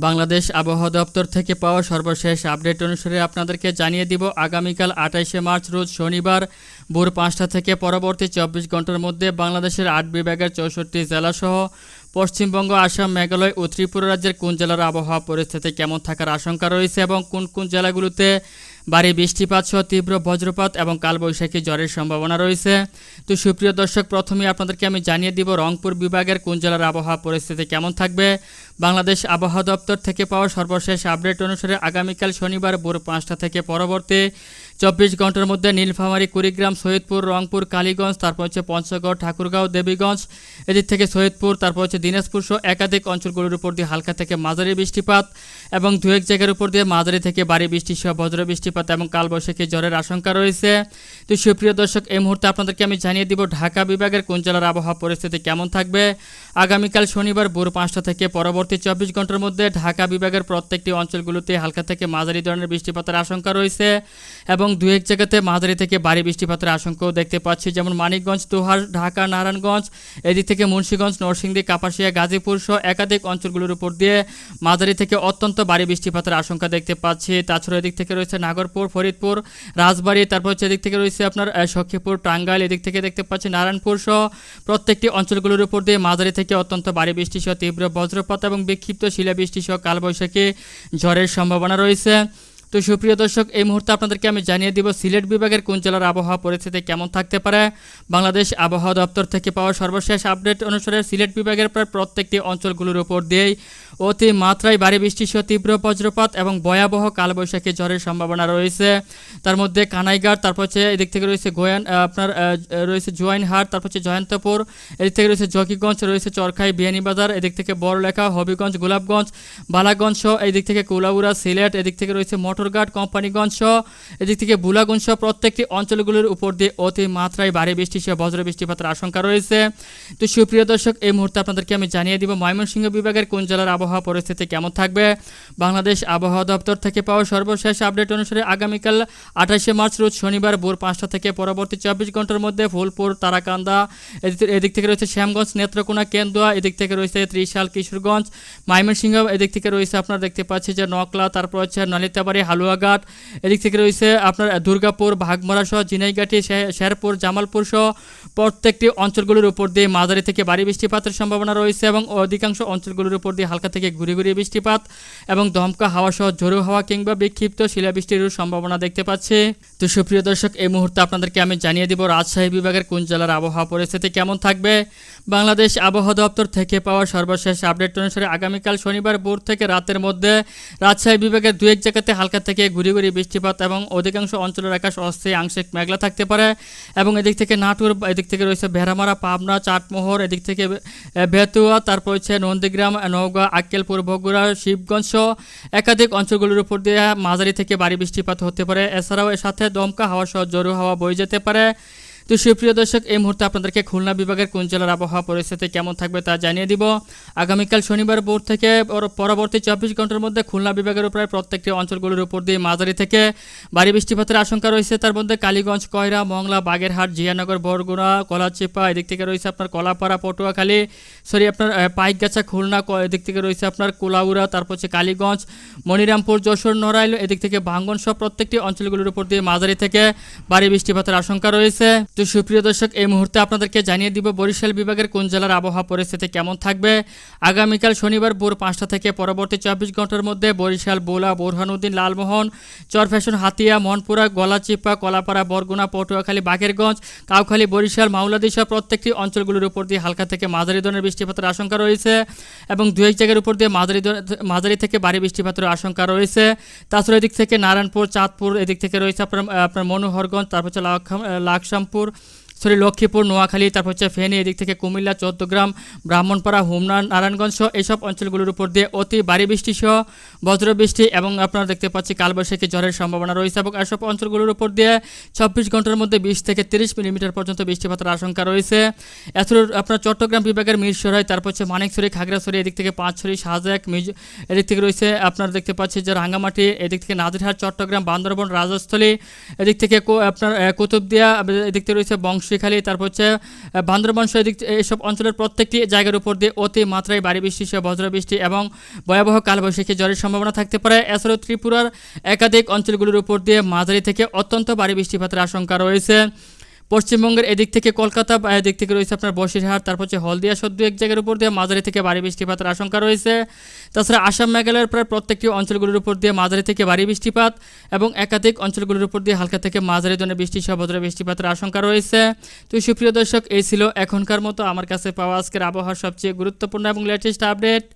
বাংলাদেশ আবহাওয়া দপ্তর থেকে পাওয়া সর্বশেষ আপডেট অনুসারে আপনাদেরকে জানিয়ে দিব আগামীকাল ২৮শে মার্চ রোজ শনিবার ভোর ৫টা থেকে পরবর্তী ২৪ ঘন্টার মধ্যে বাংলাদেশের ৮ বিভাগের ৬৪ জেলাসহ পশ্চিমবঙ্গ, আসাম, মেঘালয় ও ত্রিপুরা রাজ্যের কোন জেলার আবহাওয়া পরিস্থিতি কেমন থাকার আশঙ্কা রয়েছে এবং কোন কোন জেলাগুলোতে ভারী বৃষ্টিপাত সহ তীব্র বজ্রপাত এবং কালবৈশাখী ঝড়ের সম্ভাবনা রয়েছে। তো সুপ্রিয় দর্শক, প্রথমেই আপনাদেরকে আমি জানিয়ে দিব রংপুর বিভাগের কোন জেলার আবহাওয়া পরিস্থিতি কেমন থাকবে। বাংলাদেশ আবহাওয়া দপ্তর থেকে পাওয়া সর্বশেষ আপডেট অনুসারে আগামীকাল শনিবার ভোর ৫টা থেকে পরবর্তী ২৪ ঘন্টার মধ্যে নীলফামারী, কুড়িগ্রাম, সৈয়দপুর, রংপুর, কালীগঞ্জ, তারপর হচ্ছে পঞ্চগড়, ঠাকুরগাঁও, দেবীগঞ্জ, এদিক থেকে সৈয়দপুর, তারপর হচ্ছে দিনাজপুর সহ একাধিক অঞ্চলগুলোর উপর দিয়ে হালকা থেকে মাঝারি বৃষ্টিপাত এবং দু এক জায়গার উপর দিয়ে মাঝারি থেকে ভারী বৃষ্টি সহ বজ্র বৃষ্টিপাত এবং কালবৈশাখী ঝড়ের আশঙ্কা রয়েছে। তো সুপ্রিয় দর্শক, এই মুহূর্তে আপনাদেরকে আমি জানিয়ে দিব ঢাকা বিভাগের কোন জেলার আবহাওয়া পরিস্থিতি কেমন থাকবে। আগামীকাল শনিবার ভোর ৫টা থেকে পরবর্তী ২৪ ঘন্টার মধ্যে ঢাকা বিভাগের প্রত্যেকটি অঞ্চলগুলোতে হালকা থেকে মাঝারি ধরনের বৃষ্টিপাতের আশঙ্কা রয়েছে এবং দু এক জায়গাতে মাঝারি থেকে ভারী বৃষ্টিপাতের আশঙ্কাও দেখতে পাচ্ছি, যেমন মানিকগঞ্জ, দোহার, ঢাকা, নারায়ণগঞ্জ, এদিক থেকে মুন্সিগঞ্জ, নরসিংদী, কাপাসিয়া, গাজীপুর সহ একাধিক অঞ্চলগুলোর উপর দিয়ে মাঝারি থেকে অত্যন্ত ভারী বৃষ্টিপাতের আশঙ্কা দেখতে পাচ্ছি। তাছাড়া এদিক থেকে রয়েছে নাগরপুর, ফরিদপুর, রাজবাড়ী, তারপর হচ্ছে এদিক থেকে রয়েছে আপনার সখীপুর, টাঙ্গাইল, এদিক থেকে দেখতে পাচ্ছি নারায়ণপুর সহ প্রত্যেকটি অঞ্চলগুলোর উপর দিয়ে মাঝারি থেকে অত্যন্ত ভারী বৃষ্টি সহ তীব্র বজ্রপাত এবং বিক্ষিপ্ত শিলাবৃষ্টি সহ কালবৈশাখী ঝড়ের সম্ভাবনা রয়েছে। তো সুপ্রিয় দর্শক, এই মুহূর্তে আপনাদেরকে আমি জানিয়ে দিব সিলেট বিভাগের কোন জেলার আবহাওয়া পরিস্থিতি কেমন থাকতে পারে। বাংলাদেশ আবহাওয়া দপ্তর থেকে পাওয়া সর্বশেষ আপডেট অনুসারে সিলেট বিভাগের প্রায় প্রত্যেকটি অঞ্চলগুলোর উপর দিয়েই অতি মাত্রায় ভারী বৃষ্টি সহ তীব্র বজ্রপাত এবং ভয়াবহ কালবৈশাখী ঝড়ের সম্ভাবনা রয়েছে। তার মধ্যে কানাইঘাট, তারপর হচ্ছে এদিক থেকে রয়েছে রয়েছে জোয়াইনহাট, তারপর হচ্ছে জয়ন্তপুর, এদিক থেকে রয়েছে জকিগঞ্জ, রয়েছে চরখাই, বিয়ানীবাজার, এদিক থেকে বড়লেখা, হবিগঞ্জ, গোলাপগঞ্জ, বালাগঞ্জ সহ এদিক থেকে কুলাউড়া, সিলেট, এদিক থেকে রয়েছে মোটরঘাট, কোম্পানিগঞ্জ সহ এদিক থেকে বুলাগঞ্জ সহ প্রত্যেকটি অঞ্চলগুলোর উপর দিয়ে অতি মাত্রায় ভারী বৃষ্টি সহ বজ্র বৃষ্টিপাতের আশঙ্কা রয়েছে। তো সুপ্রিয় দর্শক, এই মুহূর্তে আপনাদেরকে আমি জানিয়ে দিব ময়মনসিংহ বিভাগের কোন জেলার আবহাওয়া পরিস্থিতি কেমন থাকবে। বাংলাদেশ আবহাওয়া দপ্তর থেকে পাওয়া সর্বশেষ আপডেট অনুসারে আগামীকাল ২৮শে মার্চ রোজ শনিবার ভোর ৫টা থেকে পরবর্তী ২৪ ঘন্টার মধ্যে ফুলপুর, তারাকান্দা, এদিক থেকে রয়েছে শ্যামগঞ্জ, নেত্রকোনা, কেন্দুয়া, এদিক থেকে রয়েছে ত্রিশাল, কিশোরগঞ্জ, ময়মনসিংহ, এদিক থেকে রয়েছে আপনার দেখতে পাচ্ছি যে নকলা, তারপর হচ্ছে নালিতাবাড়ি, হালুয়াঘাট, এদিক থেকে রয়েছে আপনার দুর্গাপুর, ভাগমারা সহ ঝিনাইগাটি, শেরপুর, জামালপুর সহ প্রত্যেকটি অঞ্চলগুলোর উপর দিয়ে মাঝারি থেকে ভারী বৃষ্টিপাতের সম্ভাবনা রয়েছে এবং অধিকাংশ অঞ্চলগুলোর উপর দিয়ে হালকা থেকে ঘুরে ঘুরে বৃষ্টিপাত এবং দমকা হাওয়া সহ ঝোড়ো হাওয়া কিংবা বিক্ষিপ্ত শিলাবৃষ্টির সম্ভাবনা দেখতে পাচ্ছি। তো সুপ্রিয় দর্শক, এই মুহূর্তে আপনাদেরকে আমি জানিয়ে দিব রাজশাহী বিভাগের কোন জেলার আবহাওয়া পরিস্থিতি কেমন থাকবে। বাংলাদেশ আবহাওয়া দপ্তর থেকে পাওয়া সর্বশেষ আপডেট অনুসারে আগামীকাল শনিবার ভোর থেকে রাতের মধ্যে রাজশাহী বিভাগের দু এক জায়গাতে হালকা থেকে ঘুরে ঘুরে বৃষ্টিপাত এবং অধিকাংশ অঞ্চলের আকাশ অস্থায়ী আংশিক মেঘলা থাকতে পারে এবং এদিক থেকে নাটোর, এদিক থেকে রয়েছে ভেড়ামারা, পাবনা, চাটমোহর, এদিক থেকে বেতুয়া, তারপর হচ্ছে নন্দীগ্রাম, নওগাঁ, আক্কেলপুর, বগুড়া, শিবগঞ্জ সহ একাধিক অঞ্চলগুলোর উপর দিয়ে মাঝারি থেকে ভারী বৃষ্টিপাত হতে পারে। এছাড়াও এর সাথে দমকা হাওয়া সহ জোড়ো হাওয়া বয়ে যেতে পারে। তো সুপ্রিয় দর্শক, এই মুহূর্তে আপনাদেরকে খুলনা বিভাগের কোন জেলার আবহাওয়া পরিস্থিতি কেমন থাকবে তা জানিয়ে দিব। আগামীকাল শনিবার ভোর থেকে পরবর্তী ২৪ ঘন্টার মধ্যে খুলনা বিভাগের প্রায় প্রত্যেকটি অঞ্চলগুলোর উপর দিয়ে মাঝারি থেকে ভারী বৃষ্টিপাতের আশঙ্কা রয়েছে। তার মধ্যে কালীগঞ্জ, কয়রা, মংলা, বাগেরহাট, জিয়ানগর, বরগুনা, কলাচিপা, এদিক থেকে রয়েছে আপনার কলাপাড়া, পটুয়াখালী, আপনার পাইকগাছা, খুলনা, এদিক থেকে রয়েছে আপনার কুলাউড়া, তারপর হচ্ছে কালীগঞ্জ, মনিরামপুর, যশোর, নড়াইল, এদিক থেকে ভাঙ্গন সহ প্রত্যেকটি অঞ্চলগুলোর উপর দিয়ে মাঝারি থেকে ভারী বৃষ্টিপাতের আশঙ্কা রয়েছে। তো সুপ্রিয় দর্শক, এই মুহূর্তে আপনাদেরকে জানিয়ে দিব বরিশাল বিভাগের কোন জেলার আবহাওয়া পরিস্থিতি কেমন থাকবে। আগামীকাল শনিবার ভোর ৫টা থেকে পরবর্তী ২৪ ঘন্টার মধ্যে বরিশাল, বোলা, বোরহানুদ্দিন, লালমোহন, চরফ্যাশন, হাতিয়া, মনপুরা, গলাচিপা, কলাপাড়া, বরগুনা, পটুয়াখালী, বাকেরগঞ্জ, কাউখালী, বরিশাল, মাওলাদি সহ প্রত্যেকটি অঞ্চলগুলোর উপর দিয়ে হালকা থেকে মাঝারি ধরনের বৃষ্টিপাতের আশঙ্কা রয়েছে এবং দু এক জায়গার উপর দিয়ে মাঝারি থেকে ভারী বৃষ্টিপাতের আশঙ্কা রয়েছে। তাছাড়া এদিক থেকে নারায়ণপুর, চাঁদপুর, এদিক থেকে রয়েছে আপনার মনোহরগঞ্জ, তারপর হচ্ছে লাকসামপুর, লক্ষ্মীপুর, নোয়াখালী, তারপর হচ্ছে ফেনী, এদিক থেকে কুমিল্লা, চৌদ্দগ্রাম, ব্রাহ্মণপাড়া, হোমনা, নারায়ণগঞ্জ সহ এইসব অঞ্চলগুলোর উপর দিয়ে অতি ভারী বৃষ্টি সহ বজ্রবৃষ্টি এবং আপনারা দেখতে পাচ্ছি কালবৈশাখী ঝড়ের সম্ভাবনা রয়েছে এবং এসব অঞ্চলগুলোর উপর দিয়ে ২৪ ঘন্টার মধ্যে ২০ থেকে ৩০ মিলিমিটার পর্যন্ত বৃষ্টিপাতের আশঙ্কা রয়েছে। এছাড়াও আপনার চট্টগ্রাম বিভাগের মিরসরাই, তারপর হচ্ছে মানিকছড়ি, খাগড়াছড়ি, এদিক থেকে পাঁচছড়ি, শাহজাক, এদিক থেকে রয়েছে আপনারা দেখতে পাচ্ছি যে রাঙ্গামাটি, এদিক থেকে নাজিরহাট, চট্টগ্রাম, বান্দরবন, রাজস্থলী, এদিক থেকে আপনার কুতুবদিয়া, এদিক থেকে রয়েছে বংশ মুন্সিখালী, তারপর হচ্ছে বান্দরবান সহ এইসব অঞ্চলের প্রত্যেকটি জায়গার উপর দিয়ে অতি মাত্রায় ভারী বৃষ্টি সহ বজ্রবৃষ্টি এবং ভয়াবহ কালবৈশাখী ঝড়ের সম্ভাবনা থাকতে পারে। এছাড়াও ত্রিপুরার একাধিক অঞ্চলগুলোর উপর দিয়ে মাঝারি থেকে অত্যন্ত ভারী বৃষ্টিপাতের আশঙ্কা রয়েছে। পশ্চিমবঙ্গের এদিক থেকে কলকাতা বা এদিক থেকে রয়েছে আপনার বসিরহাট, তারপর হচ্ছে হলদিয়া সহ এক জায়গার উপর দিয়ে মাঝারি থেকে ভারী বৃষ্টিপাতের আশঙ্কা রয়েছে। তাছাড়া আসাম মেঘালয়ের প্রায় প্রত্যেকটি অঞ্চলগুলোর উপর দিয়ে মাঝারি থেকে ভারী বৃষ্টিপাত এবং একাধিক অঞ্চলগুলোর উপর দিয়ে হালকা থেকে মাঝারি ধরনের বৃষ্টি সহ বজ্র বৃষ্টিপাতের আশঙ্কা রয়েছে। তো সুপ্রিয় দর্শক, এই ছিল এখনকার মতো আমার কাছে পাওয়া আজকের আবহাওয়ার সবচেয়ে গুরুত্বপূর্ণ এবং লেটেস্ট আপডেট।